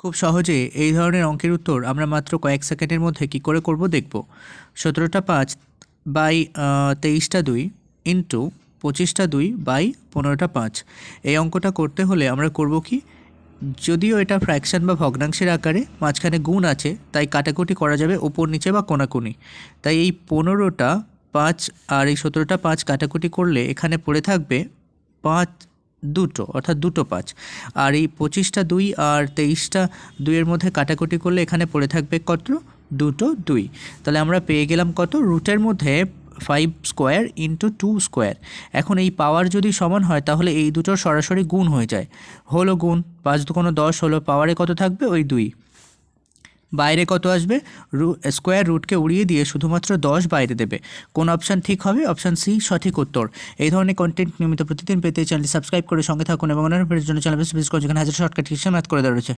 খুব সহজে এই ধরনের অঙ্কের উত্তর আমরা মাত্র কয়েক সেকেন্ডের মধ্যে কী করে করব দেখব। 17টা 5 বাই 23টা 2 ইন্টু 25টা 2 বাই 15টা 5। এই অঙ্কটা করতে হলে আমরা করব কি, যদিও এটা ফ্র্যাকশন বা ভগ্নাংশের আকারে, মাঝখানে গুণ আছে, তাই কাটাকুটি করা যাবে ওপর নিচে বা কোনাকুনি। তাই এই 15টা 5 আর এই 17টা 5 কাটাকুটি করলে এখানে পড়ে থাকবে 5 দুটো, অর্থাৎ দুটো 5। আর এই 25টা 2 আর 23টা 2-এর মধ্যে কাটাকুটি করলে এখানে পড়ে থাকবে কত, দুটো 2। তাহলে আমরা পেয়ে গেলাম কত, রুটের মধ্যে 5 স্কোয়ার ইন্টু 2 স্কোয়ার। এখন এই পাওয়ার যদি সমান হয় তাহলে এই দুটোর সরাসরি গুণ হয়ে যায়, হলো গুণ, 5 দুগুণে 10 হলো, পাওয়ারে কত থাকবে, ওই 2। বাইরে কত আসবে, স্কোয়ার রুটকে উড়িয়ে দিয়ে শুধুমাত্র 10 বাইরে দেবে। কোন অপশান ঠিক হবে, অপশান সি সঠিক উত্তর। এই ধরনের কন্টেন্ট নিয়মিত প্রতিদিন পেতে চ্যানেলটি সাবস্ক্রাইব করে সঙ্গে থাকুন এবং অন্যান্য জন্য চ্যানেল ভিজিট করুন, যেখানে হাজার শর্টকাট হিসেবে ম্যাথ করে দেওয়া রয়েছে।